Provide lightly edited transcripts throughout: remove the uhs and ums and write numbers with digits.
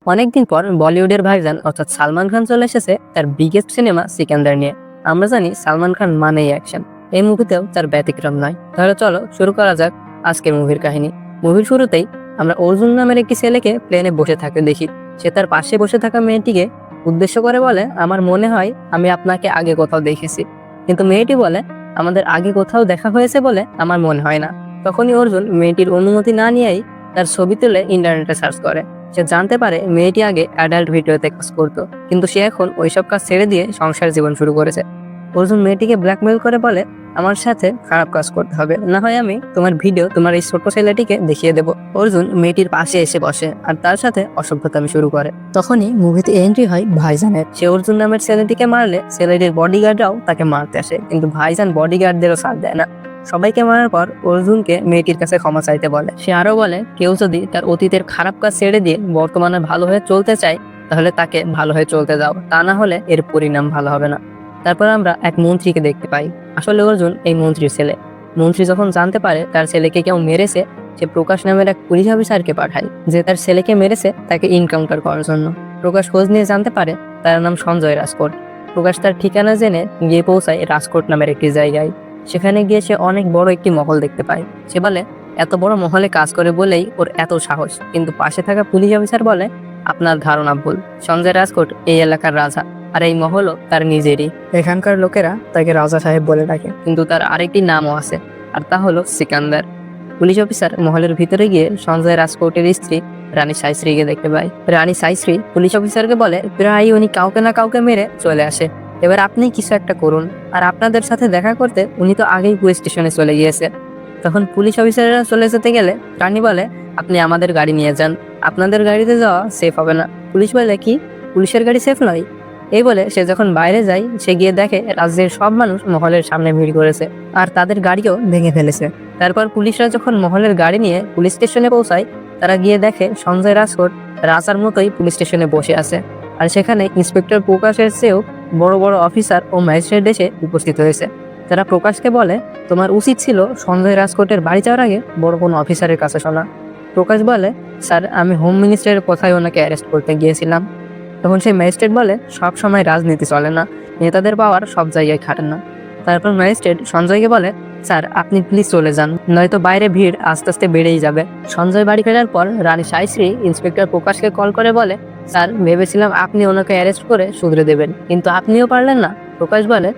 অনেকদিন পর বলিউডের ভাইজান অর্থাৎ সালমান খান চলে এসেছে তার বিগেস্ট সিনেমা সিকান্দার নিয়ে। আমরা জানি সালমান খান মানেই অ্যাকশন, এই মুভিতেও তার ব্যতিক্রম নয়। তাহলে চলো শুরু করা যাক আজকের মুভির কাহিনী। মুভির শুরুতেই আমরা অর্জুন নামের একটি ছেলেকে প্লেনে বসে থাকতে দেখি। সে তার পাশে বসে থাকা মেয়েটিকে উদ্দেশ্য করে বলে, আমার মনে হয় আমি আপনাকে আগে কোথাও দেখেছি। কিন্তু মেয়েটি বলে, আমাদের আগে কোথাও দেখা হয়েছে বলে আমার মনে হয় না। তখনই অর্জুন মেয়েটির অনুমতি না নিয়েই তার ছবি তুলে ইন্টারনেটে সার্চ করে। সে জানতে পারে মেয়েটি আগে অ্যাডাল্ট ভিডিওতে কাজ করতো, কিন্তু সে এখন ওইসব কাজ ছেড়ে দিয়ে সংসার জীবন শুরু করেছে। অর্জুন মেয়েটিকে ব্ল্যাকমেল করে বলে, আমার সাথে খারাপ কাজ করতে হবে, না হয় আমি তোমার ভিডিও তোমার এই ছোট ছেলেটিকে দেখিয়ে দেবো। অর্জুন মেয়েটির পাশে এসে বসে আর তার সাথে অসভ্যতামি শুরু করে। তখনই মুভিতে এন্ট্রি হয় ভাইজানের। সে অর্জুন নামের ছেলেটিকে মারলে ছেলেটির বডিগার্ডরাও তাকে মারতে আসে, কিন্তু ভাইজান বডিগার্ডদেরও সাথ দেয় না। সবাইকে মারার পর অর্জুনকে মেয়েটির কাছে ক্ষমা চাইতে বলে। সে আরো বলে, কেউ যদি তার অতীতের খারাপ কাজ ছেড়ে দিয়ে বর্তমানে ভালো হয়ে চলতে চায় তাহলে তাকে ভালো হয়ে চলতে দাও, তা না হলে এর পরিণাম ভালো হবে না। তারপর আমরা এক মন্ত্রীকে দেখতে পাই। আসলে অর্জুন এই মন্ত্রীর ছেলে। মন্ত্রী যখন জানতে পারে তার ছেলেকে কেউ মেরেছে, সে প্রকাশ নামের এক পুলিশ অফিসারকে পাঠায় যে তার ছেলেকে মেরেছে তাকে ইনকাউন্টার করার জন্য। প্রকাশ খোঁজ নিয়ে জানতে পারে তার নাম সঞ্জয় রাজকোট। প্রকাশ তার ঠিকানা জেনে গিয়ে পৌঁছায় রাজকোট নামের একটি জায়গায়। সেখানে গিয়ে সে অনেক বড় একটি মহল দেখতে পায়। সে বলে, এত বড় মহলে কাজ করে বলেই ওর এত সাহস। কিন্তু পাশে থাকা পুলিশ অফিসার বলে, আপনার ধারণা ভুল, সঞ্জয় রাজকোট এই এলাকার রাজা, আর এই মহলও তার নিজেরই। এখানকার লোকেরা তাকে রাজা সাহেব বলে ডাকে, কিন্তু তার আরেকটি নামও আছে, আর তা হলো সিকান্দার। পুলিশ অফিসার মহলের ভিতরে গিয়ে সঞ্জয় রাজকোটের স্ত্রী রানী সাইশ্রীকে দেখতে পায়। রানী সাইশ্রী পুলিশ অফিসারকে বলে, প্রায় উনি কাউকে না কাউকে মেরে চলে আসে, এবার আপনি কিছু একটা করুন। আর আপনাদের সাথে দেখা করতে উনি তো আগেই পুলিশ স্টেশনে চলে গিয়েছে। তখন পুলিশ অফিসাররা চলে যেতে গেলে রানী বলে, আপনি আমাদের গাড়ি নিয়ে যান, আপনাদের গাড়িতে যাওয়া সেফ হবে না। পুলিশ বলে, কি, পুলিশের গাড়ি সেফ নয়? এই বলে সে যখন বাইরে যায়, সে গিয়ে দেখে রাজ্যের সব মানুষ মহলের সামনে ভিড় করেছে আর তাদের গাড়িও ভেঙে ফেলেছে। তারপর পুলিশরা যখন মহলের গাড়ি নিয়ে পুলিশ স্টেশনে পৌঁছায়, তারা গিয়ে দেখে সঞ্জয় রাজকোট রাজার মতোই পুলিশ স্টেশনে বসে আছে। আর সেখানে ইন্সপেক্টর প্রকাশের চেয়েও বড় বড় অফিসার ও ম্যাজিস্ট্রেট এসে উপস্থিত হয়েছে। তারা প্রকাশকে বলে, তোমার উচিত ছিল সঞ্জয় রাজকোটের বাড়ি যাওয়ার আগে বড় কোনো অফিসারের কাছে শোনা। প্রকাশ বলে, স্যার, আমি হোম মিনিস্টারের কথায় ওনাকে অ্যারেস্ট করতে গিয়েছিলাম। তখন সেই ম্যাজিস্ট্রেট বলে, সব সময় রাজনীতি চলে না, নেতাদের পাওয়ার সব জায়গায় খাটে না। তারপর ম্যাজিস্ট্রেট সঞ্জয়কে বলে, স্যার, আপনি প্লিজ চলে যান, নয়তো বাইরে ভিড় আস্তে আস্তে বেড়েই যাবে। সঞ্জয় বাড়ি ফেরার পর রানী সাইশ্রী ইন্সপেক্টর প্রকাশকে কল করে বলে, স্যার, ভেবেছিলাম আপনি ওনাকে অ্যারেস্ট করে শুধরে দেবেন, কিন্তু আপনিও পারলেন না। প্রকাশ বলে,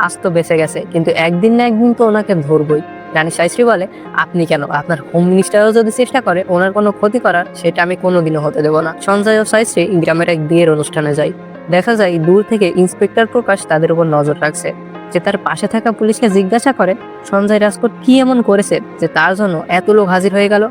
আজ তো বেঁচে গেছে, কিন্তু একদিন না একদিন তো ওনাকে ধরবই। রানী সাইশ্রী বলে, আপনি কেন, আপনার হোম মিনিস্টারও যদি চেষ্টা করে ওনার কোনো ক্ষতি করার, সেটা আমি কোনোদিনও হতে দেবো না। সঞ্জয় ও সাইশ্রী গ্রামের এক বিয়ের অনুষ্ঠানে যায়। দেখা যায় দূর থেকে ইন্সপেক্টর প্রকাশ তাদের উপর নজর রাখছে। যে তার পাশে থাকা পুলিশকে জিজ্ঞাসা করে, সঞ্জয় রাজকোট কি এমন করেছে যে তার জন্য এত লোক হাজির হয়ে গেল?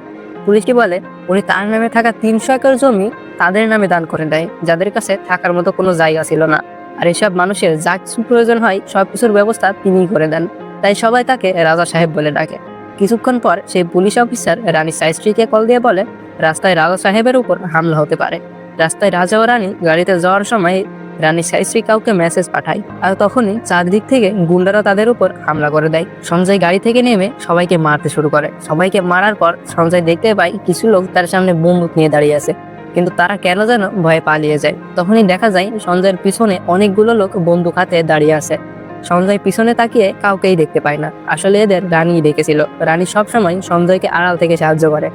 পুলিশটি বলে, উনি তার নামে থাকা 300 একর জমি তাদের নামে দান করে দেয়, যাদের কাছে থাকার মতো কোনো জায়গা ছিল না। আর এসব মানুষের যা কিছু প্রয়োজন হয় সবকিছুর ব্যবস্থা তিনিই করে দেন, তাই সবাই তাকে রাজা সাহেব বলে ডাকে। কিছুক্ষণ পর সেই পুলিশ অফিসার রানী সাইশ্রীকে কল দিয়ে বলে, রাস্তায় রাজা সাহেবের উপর হামলা হতে পারে। রাস্তায় রাজা ও রানী গাড়িতে যাওয়ার সময় রানী সাইশ্রী কাউকে মেসেজ পাঠায়, আর তখনই চারদিক থেকে গুন্ডারা তাদের উপর হামলা করে দেয়। সঞ্জয় গাড়ি থেকে নেমে সবাইকে মারতে শুরু করে। সবাইকে মারার পর সঞ্জয় দেখতে পায় কিছু লোক তার সামনে বন্দুক নিয়ে দাঁড়িয়ে আছে, কিন্তু তারা কেন যেন ভয়ে পালিয়ে যায়। তখনই দেখা যায় সঞ্জয়ের পিছনে অনেকগুলো লোক বন্দুক হাতে দাঁড়িয়ে আছে। সঞ্জয় পিছনে তাকিয়ে কাউকেই দেখতে পায় না। আসলে এদের রানী ডেকেছিল। রানী সবসময় সঞ্জয়কে আড়াল থেকে সাহায্য করে,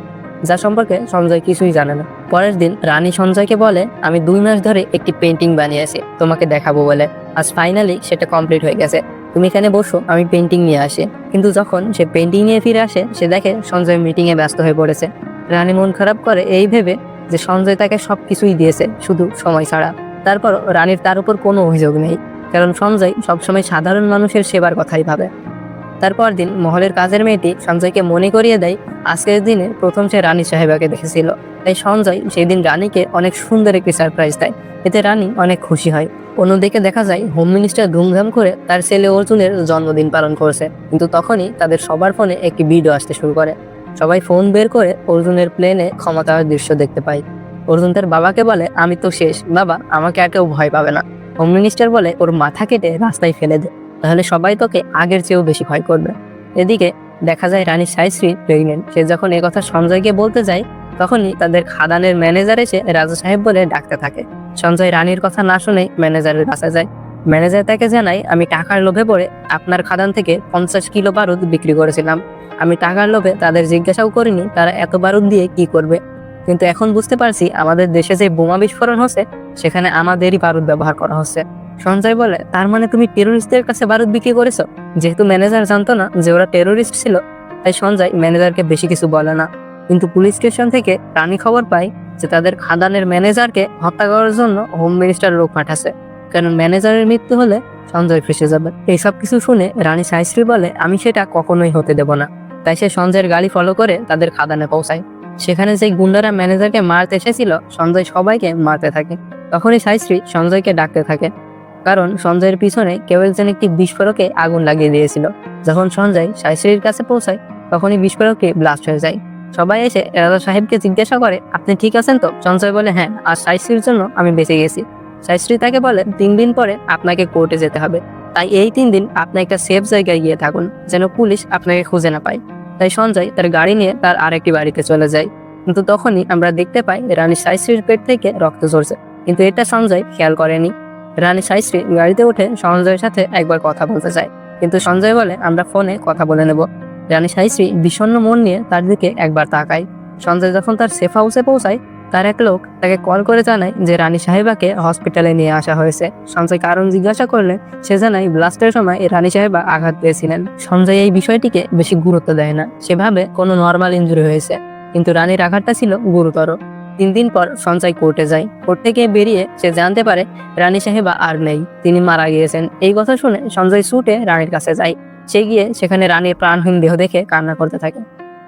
যা সম্পর্কে সঞ্জয় কিছুই জানে না। পরের দিন রানী সঞ্জয়কে বলে, আমি 2 মাস ধরে একটি পেন্টিং বানিয়েছি, তোমাকে দেখাবো বলে। আজ ফাইনালি সেটা কমপ্লিট হয়ে গেছে, তুমি এখানে বসো, আমি পেন্টিং নিয়ে আসি। কিন্তু যখন সে পেন্টিং নিয়ে ফিরে আসে, সে দেখে সঞ্জয় মিটিং এ ব্যস্ত হয়ে পড়েছে। রানী মন খারাপ করে এই ভেবে যে সঞ্জয় তাকে সবকিছুই দিয়েছে, শুধু সময় ছাড়া। তারপর রানীর তার উপর কোনো অভিযোগ নেই, কারণ সঞ্জয় সবসময় সাধারণ মানুষের সেবার কথাই ভাবে। তারপর দিন মহলের কাজের মেয়েটি সঞ্জয়কে মনে করিয়ে দেয় আজকের দিনে প্রথম সে রানী সাহেবাকে দেখেছিল। তাই সঞ্জয় সেই দিন রানীকে অনেক সুন্দর একটি সারপ্রাইজ দেয়। এতে রানী অনেক খুশি হয়। অন্যদিকে দেখা যায় হোম মিনিস্টার ধুমধাম করে তার ছেলে অর্জুনের জন্মদিন পালন করছে, কিন্তু তখনই তাদের সবার ফোনে একটি ভিডিও আসতে শুরু করে। সবাই ফোন বের করে অর্জুনের প্লেনে ক্ষমা চাওয়ার দৃশ্য দেখতে পায়। অর্জুন তার বাবাকে বলে, আমি তো শেষ বাবা, আমাকে আর কেউ ভয় পাবে না। হোম মিনিস্টার বলে, ওর মাথা কেটে রাস্তায় ফেলে দে, তাহলে সবাই তোকে আগের চেয়েও বেশি ভয় করবে। এদিকে দেখা যায় রানী সাইশ্রী প্রেগনেন্ট। সে যখন কথা সঞ্জয়কে বলতে যায়, তখনই তাদের খাদানের ম্যানেজার এসে রাজা সাহেব বলে ডাকতে থাকে। সঞ্জয় রানীর কথা না শুনেই ম্যানেজারের কাছে যায়। ম্যানেজার তাকে জানায়, আমি টাকার লোভে পড়ে আপনার খাদান থেকে 50 কিলো বারুদ বিক্রি করেছিলাম। আমি টাকার লোভে তাদের জিজ্ঞাসাও করিনি তারা এত বারুদ দিয়ে কি করবে, কিন্তু এখন বুঝতে পারছি আমাদের দেশে যে বোমা বিস্ফোরণ হচ্ছে সেখানে আমাদেরই বারুদ ব্যবহার করা হচ্ছে। সঞ্জয় বলে, তার মানে তুমি টেরোরিস্টদের কাছে বারুদ বিক্রি করেছো? যেহেতু ম্যানেজার জানতো না যে ওরা টেরোরিস্ট ছিল, তাই সঞ্জয় ম্যানেজারকে বেশি কিছু বলে না। কিন্তু পুলিশ স্টেশন থেকে রানী খবর পায় যে তাদের খাদানের ম্যানেজারকে হত্যা করার জন্য হোম মিনিস্টার লোক পাঠাচ্ছে, কারণ ম্যানেজারের মৃত্যু হলে সঞ্জয় ফেসে যাবে। এইসব কিছু শুনে রানী সাইশ্রী বলে, আমি সেটা কখনোই হতে দেব না। তাই সে সঞ্জয়ের গাড়ি ফলো করে তাদের খাদানে পৌঁছায়। সেখানে যে গুন্ডারা ম্যানেজারকে মারতে এসেছিল সঞ্জয় সবাইকে মারতে থাকে। তখনই সাইশ্রী সঞ্জয়কে ডাকতে থাকে, কারণ সঞ্জয়ের পিছনে কেউ একজন একটি বিস্ফোরকে আগুন লাগিয়ে দিয়েছিল। যখন সঞ্জয় সাইশ্রীর কাছে পৌঁছায় তখনই বিস্ফোরকটি ব্লাস্ট হয়ে যায়। সবাই এসে রাজা সাহেবকে জিজ্ঞাসা করে, আপনি ঠিক আছেন তো? সঞ্জয় বলে, হ্যাঁ, আর সাইশ্রীর জন্য আমি বেঁচে গেছি। সাইশ্রী তাকে বলে, 3 দিন পরে আপনাকে কোর্টে যেতে হবে, তাই এই 3 দিন আপনি একটা সেফ জায়গায় গিয়ে থাকুন যেন পুলিশ আপনাকে খুঁজে না পায়। তাই সঞ্জয় তার গাড়ি নিয়ে তার আরেকটি বাড়িতে চলে যায়। কিন্তু তখনই আমরা দেখতে পাই রানী সাইশ্রীর পেট থেকে রক্ত ঝরছে, কিন্তু এটা সঞ্জয় খেয়াল করেনি। রানী সাইশ্রী গাড়িতে উঠে সঞ্জয়ের সাথে একবার কথা বলতে চায়, কিন্তু সঞ্জয় বলে, আমরা ফোনে কথা বলে নেব। রানী সাইশ্রী বিষণ্ণ মন নিয়ে তার দিকে একবার তাকায়। সঞ্জয় যখন তার সেফ হাউসে পৌঁছায় তার এক লোক তাকে কল করে জানায় যে রানী সাহেবাকে হসপিটালে নিয়ে আসা হয়েছে। সঞ্জয় কারণ জিজ্ঞাসা করলে সে জানায় ব্লাস্টের সময় রানী সাহেবা আঘাত পেয়েছিলেন। সঞ্জয় এই বিষয়টিকে বেশি গুরুত্ব দেয় না, সেভাবে কোনো নর্মাল ইনজুরি হয়েছে, কিন্তু রানীর আঘাতটা ছিল গুরুতর। 3 দিন পর সঞ্জয় কোর্টে যায়। কোর্ট থেকে বেরিয়ে সে জানতে পারে রানী সাহেবা আর নেই, তিনি মারা গিয়েছেন। এই কথা শুনে সঞ্জয় ছুটে রানীর কাছে যায়। সে গিয়ে সেখানে রানীর প্রাণহীন দেহ দেখে কান্না করতে থাকে।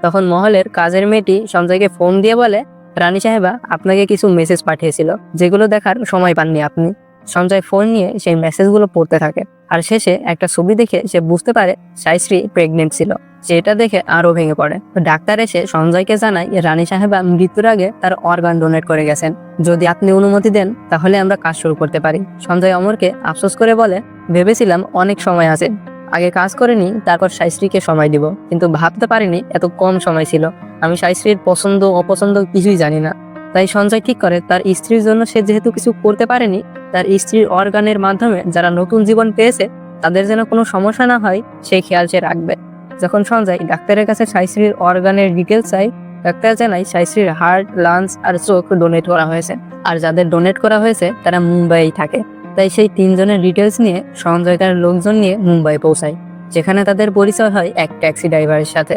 তখন মহলের কাজের মেয়েটি সঞ্জয়কে ফোন দিয়ে বলে, রানী সাহেবা আপনাকে কিছু মেসেজ পাঠিয়েছিল, যেগুলো দেখার সময় পাননি আপনি। সঞ্জয় ফোন নিয়ে সেই মেসেজগুলো পড়তে থাকে, আর শেষে একটা ছবি দেখে সে বুঝতে পারে সাইশ্রী প্রেগনেন্ট ছিল। যেটা দেখে আরো ভেঙে পড়ে। ডাক্তার এসে সঞ্জয়কে জানায় রানী সাহেবা মৃত্যুর আগে তার অর্গান ডোনেট করে গেছেন, যদি আপনি অনুমতি দেন তাহলে আমরা কাজ শুরু করতে পারি। সঞ্জয় অমরকে আফসোস করে বলে, ভেবেছিলাম অনেক সময় আছে, আগে কাজ করে নি, তারপর সাইশ্রীকে সময় দিব, কিন্তু ভাবতে পারিনি এত কম সময় ছিল। আমি সাইশ্রীর পছন্দ অপছন্দ কিছুই জানি না। তাই সঞ্জয় ঠিক করে তার স্ত্রীর জন্য সে যেহেতু কিছু করতে পারেনি, তার স্ত্রীর অর্গানের মাধ্যমে যারা নতুন জীবন পেয়েছে তাদের যেন কোনো সমস্যা না হয় সেই খেয়াল সে রাখবে। যখন সঞ্জয় ডাক্তারের কাছে সাইশ্রীর অর্গানের ডিটেলস চাই, ডাক্তার জানায় সাইশ্রীর হার্ট, লাংস আর চোখ ডোনেট করা হয়েছে, আর যাদের ডোনেট করা হয়েছে তারা মুম্বাই থাকে। তাই সেই 3 জনের ডিটেলস নিয়ে সঞ্জয় তার লোকজন নিয়ে মুম্বাই পৌঁছায়, যেখানে তাদের পরিচয় হয় এক ট্যাক্সি ড্রাইভারের সাথে।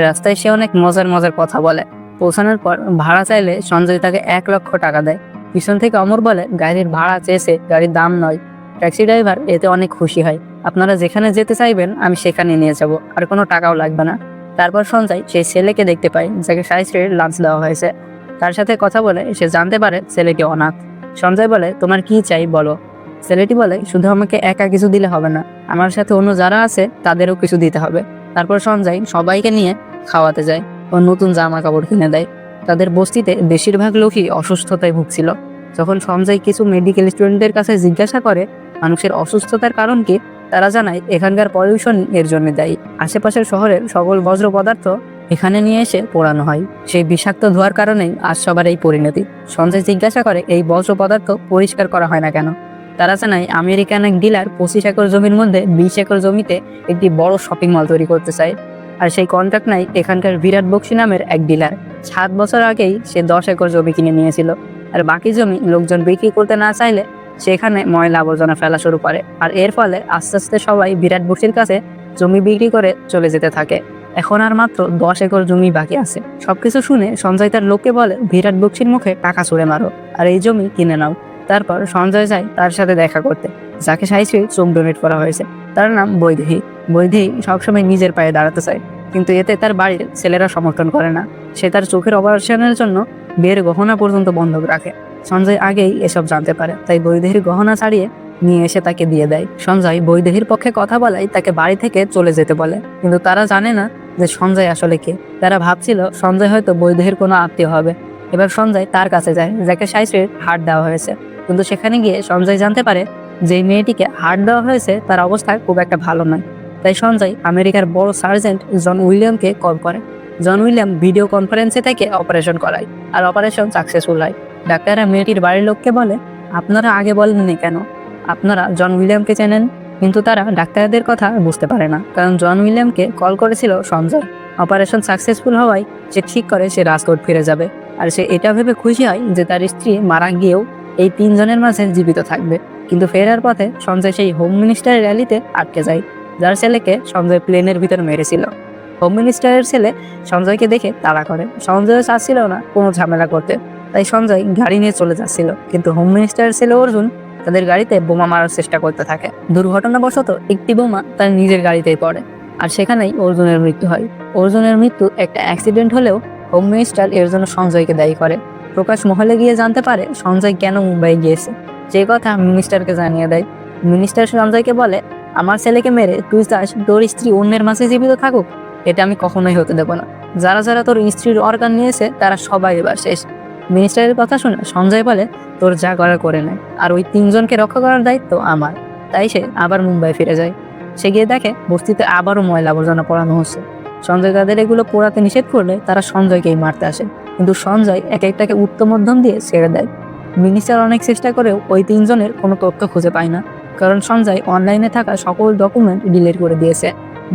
রাস্তায় সে অনেক মজার মজার কথা বলে। পৌঁছানোর পর ভাড়া চাইলে সঞ্জয় তাকে 1 লক্ষ টাকা দেয়। পিছন থেকে অমর বলে, গাড়ির ভাড়া চেয়েছে, গাড়ির দাম নয়। ট্যাক্সি ড্রাইভার এতে অনেক খুশি হয়, আপনারা যেখানে যেতে চাইবেন আমি সেখানে নিয়ে যাব, আর কোনো টাকাও লাগবে না। তারপর সঞ্জয় সেই ছেলেকে দেখতে পায় যাকে সাইশ্রীর লাঞ্চ দেওয়া হয়েছে। তার সাথে কথা বলে সে জানতে পারে ছেলেটি অনাথ। সঞ্জয় বলে, তোমার কি চাই বলো। ছেলেটি বলে, শুধু আমাকে একা কিছু দিলে হবে না, আমার সাথে অন্য যারা আছে তাদেরও কিছু দিতে হবে। তারপর সঞ্জয় সবাইকে নিয়ে খাওয়াতে যায় ও নতুন জামা কাপড় কিনে দেয়। তাদের বস্তিতে বেশিরভাগ লোকই অসুস্থতায় ভুগছিল। যখন সঞ্জয় কিছু মেডিকেল স্টুডেন্টদের কাছে জিজ্ঞাসা করে মানুষের অসুস্থতার কারণ কি, তারা জানায় এখানকার পলিউশন এর জন্য দায়ী। আশেপাশের শহরের সকল বজ্র পদার্থ এখানে নিয়ে এসে পোড়ানো হয়, সেই বিষাক্ত ধোঁয়ার কারণেই আজ সবার এই পরিণতি। সঞ্জয় জিজ্ঞাসা করে এই বজ্র পদার্থ পরিষ্কার করা হয় না কেন। তারা জানায় আমেরিকান এক ডিলার 25 একর জমির মধ্যে 20 একর জমিতে একটি বড় শপিং মল তৈরি করতে চায়, আর সেই কন্ট্রাক্ট নাই এখানকার বিরাট বক্সি নামের এক ডিলার। 7 বছর আগেই সে 10 একর জমি কিনে নিয়েছিল, আর বাকি জমি লোকজন বিক্রি করতে না চাইলে সেখানে ময়লা আবর্জনা ফেলা শুরু করে, আর এর ফলে আস্তে আস্তে সবাই বিরাট বক্সির কাছে জমি বিক্রি করে চলে যেতে থাকে। এখন আর মাত্র 10 একর জমি বাকি আছে। সবকিছু শুনে সঞ্জয় তার লোককে বলে, বিরাট বক্সির মুখে টাকা ছুঁড়ে মারো আর এই জমি কিনে নাও। তারপর সঞ্জয় যায় তার সাথে দেখা করতে, যাকে সাইশ্রীর চোখ ডোনেট করা হয়েছে। তার নাম বৈদেহী। বৈদেহী সবসময় নিজের পায়ে দাঁড়াতে চায়, কিন্তু এতে তার বাড়ির ছেলেরা সমর্থন করে না। সে তার চোখের অপারেশনের জন্য বিয়ের গহনা পর্যন্ত বন্ধক রাখে। সঞ্জয় আগেই এসব জানতে পারে, তাই বৈদেহীর গহনা ছাড়িয়ে নিয়ে এসে তাকে দিয়ে দেয়। সঞ্জয় বৈদেহীর পক্ষে কথা বলায় তাকে বাড়ি থেকে চলে যেতে বলে, কিন্তু তারা জানে না যে সঞ্জয় আসলে কে। তারা ভাবছিল সঞ্জয় হয়তো বৈদেহীর কোনো আত্মীয় হবে। এবার সঞ্জয় তার কাছে যায়, যাকে সাইশ্রীর হার্ট দেওয়া হয়েছে। কিন্তু সেখানে গিয়ে সঞ্জয় জানতে পারে যে মেয়েটিকে হার্ট দেওয়া হয়েছে তার অবস্থা খুব একটা ভালো নয়। তাই সঞ্জয় আমেরিকার বড় সার্জেন্ট জন উইলিয়ামকে কল করে। জন উইলিয়াম ভিডিও কনফারেন্সে থেকে অপারেশন করায় আর অপারেশন সাকসেসফুল হয়। ডাক্তাররা মেয়েটির বাড়ির লোককে বলে, আপনারা আগে বলেননি কেন? আপনারা জন উইলিয়ামকে চেনেন? কিন্তু তারা ডাক্তারদের কথা বুঝতে পারে না, কারণ জন উইলিয়ামকে কল করেছিল সঞ্জয়। অপারেশন সাকসেসফুল হওয়ায় সে ঠিক করে সে রাজকোট ফিরে যাবে, আর সে এটা ভেবে খুশি হয় যে তার স্ত্রী মারা গিয়েও এই 3 জনের মাঝে জীবিত থাকবে। কিন্তু ফেরার পথে সঞ্জয় সেই হোম মিনিস্টারের র্যালিতে আটকে যায়, যার ছেলেকে সঞ্জয় প্লেনের ভিতর মেরেছিল। হোম মিনিস্টারের ছেলে সঞ্জয়কে দেখে তাড়া করে। সঞ্জয় চাচ্ছিল না কোনো ঝামেলা করতে, তাই সঞ্জয় গাড়ি নিয়ে চলে যাচ্ছিল, কিন্তু হোম মিনিস্টারের ছেলে অর্জুন তাদের গাড়িতে বোমা মারার চেষ্টা করতে থাকে। দুর্ঘটনাবশত একটি বোমা তার নিজের গাড়িতেই পড়ে, আর সেখানেই অর্জুনের মৃত্যু হয়। অর্জুনের মৃত্যু একটা অ্যাক্সিডেন্ট হলেও হোম মিনিস্টার এর জন্য সঞ্জয়কে দায়ী করে। প্রকাশ মহলে গিয়ে জানতে পারে সঞ্জয় কেন মুম্বাই গিয়েছে, যে কথা মিনিস্টারকে জানিয়ে দেয়। মিনিস্টার সঞ্জয়কে বলে, আমার ছেলেকে মেরে তুই চাস তোর স্ত্রী অন্যের মাঝে জীবিত থাকুক? এটা আমি কখনোই হতে দেবো না। যারা যারা তোর স্ত্রীর অর্গান নিয়েছে তারা সবাই এবার শেষ। মিনিস্টারের কথা শুনে সঞ্জয় বলে, তোর যা করার করে নেয়, আর ওই 3 জনকে রক্ষা করার দায়িত্ব আমার। তাই সে আবার মুম্বাই ফিরে যায়। সে গিয়ে দেখে বস্তিতে আবারও ময়লা আবর্জনা পোড়ানো হচ্ছে। সঞ্জয় তাদের এগুলো পোড়াতে নিষেধ করলে তারা সঞ্জয়কেই মারতে আসে, কিন্তু সঞ্জয় এক একটাকে উত্তম মধ্যম দিয়ে ছেড়ে দেয়। মিনিস্টার অনেক চেষ্টা করেও ওই 3 জনের কোনো তথ্য খুঁজে পায় না, কারণ সঞ্জয় অনলাইনে থাকা সকল ডকুমেন্ট ডিলিট করে দিয়েছে।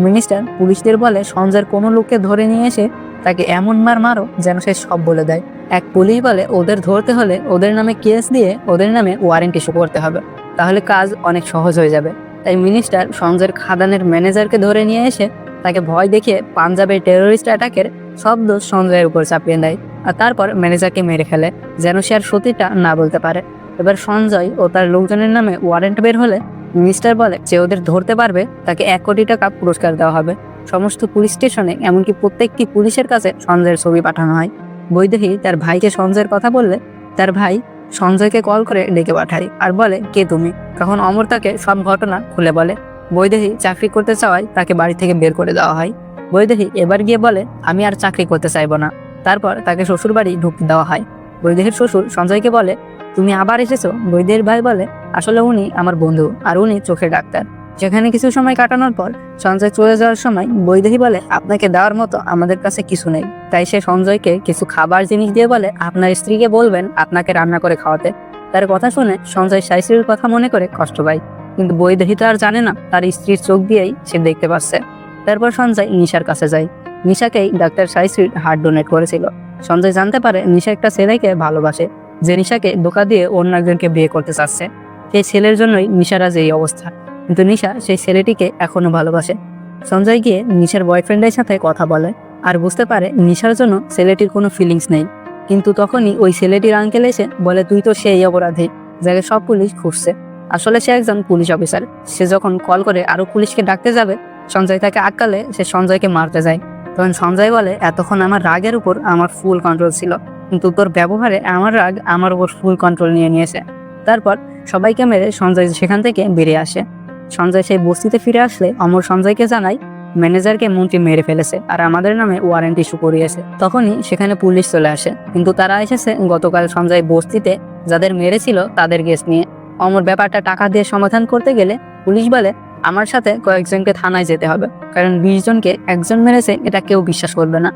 মিনিস্টার পুলিশদের বলে সঞ্জয়ের কোনো লোককে ধরে নিয়ে এসে তাকে এমন মারো যেন সে সব বলে দেয়। এক পুলিশ বলে ওদের ধরতে হলে ওদের নামে কেস দিয়ে ওদের নামে ওয়ারেন্ট ইস্যু করতে হবে, তাহলে কাজ অনেক সহজ হয়ে যাবে। তাই মিনিস্টার সঞ্জয়ের খাদানের ম্যানেজারকে ধরে নিয়ে এসে তাকে ভয় দেখিয়ে পাঞ্জাবের টেরোরিস্ট অ্যাটাকের সব দোষ সঞ্জয়ের উপর চাপিয়ে দেয়, আর তারপর ম্যানেজারকে মেরে ফেলে যেন সে আর সত্যিটা না বলতে পারে। এবার সঞ্জয় ও তার লোকজনের নামে ওয়ারেন্ট বের হলে মিনিস্টার বলে যে ওদের ধরতে পারবে তাকে 1 কোটি টাকা পুরস্কার দেওয়া হবে। সমস্ত পুলিশ স্টেশনে এমনকি প্রত্যেকটি পুলিশের কাছে সঞ্জয়ের ছবি পাঠানো হয়। বৈদেহী তার ভাইকে সঞ্জয়ের কথা বললে তার ভাই সঞ্জয়কে কল করে ডেকে পাঠায় আর বলে, কে তুমি? তখন অমর তাকে সব ঘটনা খুলে বলে। বৈদেহী চাকরি করতে চাওয়ায় তাকে বাড়ি থেকে বের করে দেওয়া হয়। বৈদেহী এবার গিয়ে বলে, আমি আর চাকরি করতে চাইবো না। তারপর তাকে শ্বশুর বাড়ি ঢুকতে দেওয়া হয়। বৈদেহীর শ্বশুর সঞ্জয়কে বলে, তুমি আবার এসেছো? বৈদেহীর ভাই বলে, আসলে উনি আমার বন্ধু আর উনি চোখের ডাক্তার। সেখানে কিছু সময় কাটানোর পর সঞ্জয় চলে যাওয়ার সময় বৈদেহী বলে, আপনাকে দেওয়ার মতো আমাদের কাছে কিছু নেই। তাই সে সঞ্জয়কে কিছু খাবার জিনিস দিয়ে বলে, আপনার স্ত্রীকে বলবেন আপনাকে রান্না করে খাওয়াতে। তার কথা শুনে সঞ্জয় শাশুড়ির কথা মনে করে কষ্ট পায়, কিন্তু বৈদেহী তো আর জানে না তার স্ত্রীর চোখ দিয়েই সে দেখতে পাচ্ছে। তারপর সঞ্জয় নিশার কাছে যায়। নিশাকেই ডাক্তার শাশুড়ির হার্ট ডোনেট করেছিল। সঞ্জয় জানতে পারে নিশা একটা ছেলেকে ভালোবাসে, যে নিশাকে ধোঁকা দিয়ে অন্য একজনকে বিয়ে করতে চাচ্ছে। সেই ছেলের জন্যই নিশার আজ এই অবস্থা, কিন্তু নিশা সেই ছেলেটিকে এখনো ভালোবাসে। সঞ্জয় গিয়ে নিশার বয়ফ্রেন্ডের সাথে কথা বলে আর বুঝতে পারে নিশার জন্য ছেলেটির কোনো ফিলিংস নেই। কিন্তু তখনই ওই ছেলেটির আঙ্কেল এসে বলে, তুই তো সেই অপরাধী যাকে সব পুলিশ খুঁজছে। আসলে সে একজন পুলিশ অফিসার। সে যখন কল করে আরো পুলিশকে ডাকতে যাবে, সঞ্জয় তাকে আটকালে সে সঞ্জয়কে মারতে যায়। তখন সঞ্জয় বলে, এতক্ষণ আমার রাগের উপর আমার ফুল কন্ট্রোল ছিল, কিন্তু তোর ব্যবহারে আমার রাগ আমার উপর ফুল কন্ট্রোল নিয়ে নিয়েছে। তারপর সবাইকে মেরে সঞ্জয় সেখান থেকে বেরিয়ে আসে। সঞ্জয় সেই বস্তিতে ফিরে আসলে অমর সঞ্জয়কে জানায় ম্যানেজারকে মন্ত্রী মেরে ফেলেছে আর আমাদের নামে ওয়ারেন্ট ইস্যু করিয়েছে। তখনই সেখানে পুলিশ চলে আসে, কিন্তু তারা এসেছে গতকাল সঞ্জয় বস্তিতে যাদের মেরেছিল তাদের কেস নিয়ে। অমর ব্যাপারটা টাকা দিয়ে সমাধান করতে গেলে পুলিশ বলে, আমার সাথে কয়েকজনকে থানায় যেতে হবে, কারণ 20 জনকে একজন মেরেছে এটা কেউ বিশ্বাস করবে না।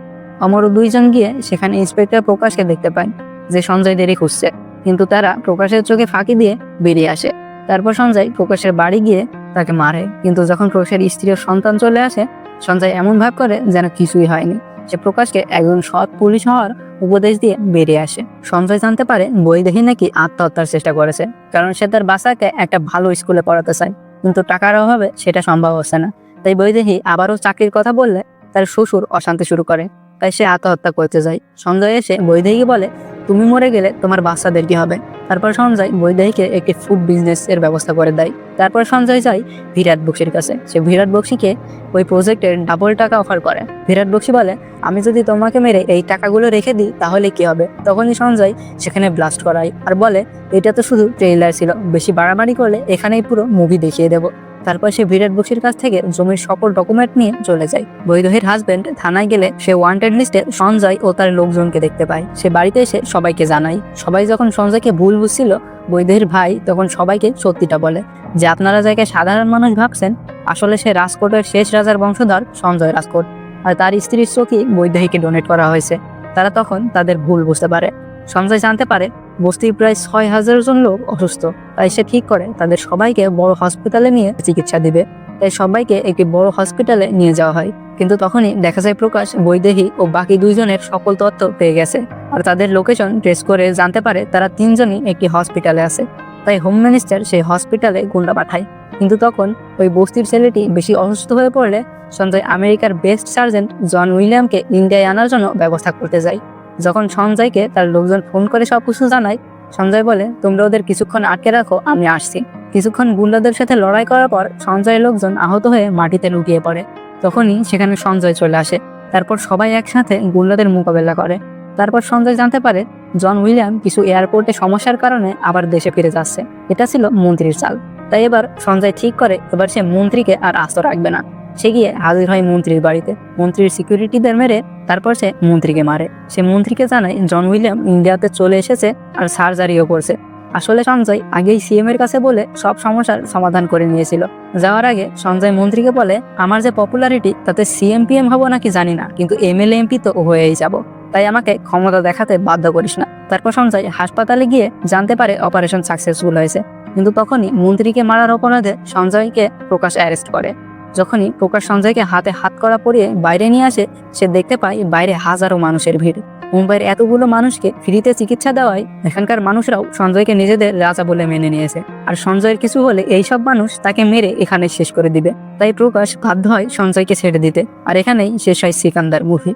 অমর ও 2 জন গিয়ে সেখানে ইন্সপেক্টর প্রকাশকে দেখতে পায়, যে সঞ্জয়দেরই খুঁজছে, কিন্তু তারা প্রকাশের চোখে ফাঁকি দিয়ে বেরিয়ে আসে। তারপর সঞ্জয় প্রকাশের বাড়ি গিয়ে তাকে মারে, কিন্তু যখন প্রকাশের স্ত্রী ও সন্তান চলে আসে, সঞ্জয় এমন ভাব করে যেন কিছুই হয়নি। সে প্রকাশকে একজন সৎ পুলিশ হওয়ার উপদেশ দিয়ে বেরিয়ে আসে। সঞ্জয় জানতে পারে বৈদেহী নাকি আত্মহত্যার চেষ্টা করেছে, কারণ সে তার বাচ্চাকে একটা ভালো স্কুলে পড়াতে চায়, কিন্তু টাকার অভাবে সেটা সম্ভব হচ্ছে না। তাই বৈদেহী আবারও চাকরির কথা বললে তার শ্বশুর অশান্তি শুরু করে, তাই সে আত্মহত্যা করতে যায়। সঞ্জয় এসে বৈদেহীকে বলে, তুমি মরে গেলে তোমার বাচ্চাদের কি হবে? তারপর সঞ্জয় বৈদেহীকে একটি ফুড বিজনেস এর ব্যবস্থা করে দেয়। তারপর সঞ্জয় যায় বিরাট বক্সির কাছে। সে বিরাট বক্সিকে ওই প্রজেক্টের ডাবল টাকা অফার করে। বিরাট বক্সি বলে, আমি যদি তোমাকে মেরে এই টাকাগুলো রেখে দিই তাহলে কি হবে? তখনই সঞ্জয় সেখানে ব্লাস্ট করায় আর বলে, এটা তো শুধু ট্রেইলার ছিল, বেশি বাড়াবাড়ি করলে এখানেই পুরো মুভি দেখিয়ে দেবো। তারপর সে বিরাট বক্সির কাছ থেকে জমির সকল ডকুমেন্ট নিয়ে চলে যায়। বৈদেহীর হাজবেন্ড থানায় গেলে সে ওয়ান্টেড লিস্টে সঞ্জয় ও তার লোকজনকে দেখতে পায়। সে বাড়িতে এসে সবাইকে জানায়। সবাই যখন সঞ্জয়কে ভুল বুঝছিল, বৈদেহীর ভাই তখন সবাইকে সত্যিটা বলে, যে আপনারা যাকে সাধারণ মানুষ ভাবছেন, আসলে সে রাজকোটের শেষ রাজার বংশধর সঞ্জয় রাজকোট। আর তার স্ত্রীর চোখে বৈদেহীকে ডোনেট করা হয়েছে। তারা তখন তাদের ভুল বুঝতে পারে। সঞ্জয় জানতে পারে বস্তির প্রায় 6,000 জন লোক অসুস্থ, তাই সে ঠিক করে তাদের সবাইকে বড় হসপিটালে নিয়ে চিকিৎসা দিবে। তাই সবাইকে একটি বড় হসপিটালে নিয়ে যাওয়া হয়। কিন্তু তখনই দেখা যায় প্রকাশ বৈদেহী ও বাকি 2 জনের সকল তথ্য পেয়ে গেছে, আর তাদের লোকেশন ট্রেস করে জানতে পারে তারা 3 জনই একটি হসপিটালে আছে। তাই হোম মিনিস্টার সেই হসপিটালে গুন্ডা পাঠায়। কিন্তু তখন ওই বস্তির ছেলেটি বেশি অসুস্থ হয়ে পড়লে সঞ্জয় আমেরিকার বেস্ট সার্জেন্ট জন উইলিয়ামকে ইন্ডিয়ায় আনার জন্য ব্যবস্থা করতে যায়। যখন সঞ্জয়কে তার লোকজন ফোন করে সবকিছু জানায়, সঞ্জয় বলে তোমরা ওদের কিছুক্ষণ আটকে রাখো, আমি আসছি। কিছুক্ষণ গুন্ডাদের সাথে লড়াই করার পর সঞ্জয়ের লোকজন আহত হয়ে মাটিতে লুটিয়ে পড়ে। তখনই সেখানে সঞ্জয় চলে আসে। তারপর সবাই একসাথে গুন্ডাদের মোকাবেলা করে। তারপর সঞ্জয় জানতে পারে জন উইলিয়াম কিছু এয়ারপোর্টে সমস্যার কারণে আবার দেশে ফিরে যাচ্ছে। এটা ছিল মন্ত্রীর চাল। তাই এবার সঞ্জয় ঠিক করে এবার সে মন্ত্রীকে আর আস্ত রাখবে না। সে গিয়ে হাজির হয় মন্ত্রীর বাড়িতে। মন্ত্রীর সিকিউরিটিদের মেরে তারপর সে মন্ত্রীকে মারে। সে মন্ত্রীকে জানায় জন উইলিয়াম ইন্ডিয়াতে চলে এসেছে আর সার্জারিও করছে। আসলে সঞ্জয় আগেই সিএম এর কাছে বলে সব সমস্যার সমাধান করে নিয়েছিল। যাওয়ার আগে সঞ্জয় মন্ত্রীকে বলে আমার যে পপুলারিটি তাতে সিএম পিএম হবো নাকি জানি না, কিন্তু এমএলএ এমপি তো হয়েই যাব, তাই আমাকে ক্ষমতা দেখাতে বাধ্য করিস না। তারপর সঞ্জয় হাসপাতালে গিয়ে জানতে পারে অপারেশন সাকসেসফুল হয়েছে। কিন্তু তখনই মন্ত্রীকে মারার অপরাধে সঞ্জয়কে প্রকাশ অ্যারেস্ট করে। যখনই প্রকাশ সঞ্জয়কে হাতে হাত করা পরিয়ে বাইরে নিয়ে আসে, সে দেখতে পায় বাইরে হাজারো মানুষের ভিড়। মুম্বাইয়ের এতগুলো মানুষকে ফ্রিতে চিকিৎসা দেওয়ায় এখানকার মানুষরাও সঞ্জয়কে নিজেদের রাজা বলে মেনে নিয়েছে। আর সঞ্জয়ের কিছু হলে এইসব মানুষ তাকে মেরে এখানে শেষ করে দিবে। তাই প্রকাশ বাধ্য হয় সঞ্জয়কে ছেড়ে দিতে। আর এখানেই শেষ হয় সিকান্দার মুভি।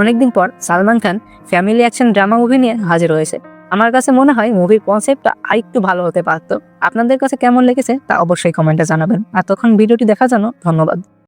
অনেকদিন পর Salman Khan family action drama movie নিয়ে হাজির হয়েছে। আমার কাছে মনে হয় মুভির কনসেপ্টটা আরেকটু ভালো হতে পারত। আপনাদের কাছে কেমন লেগেছে তা অবশ্যই কমেন্টে জানাবেন। আর তখন ভিডিওটি দেখার জন্য ধন্যবাদ।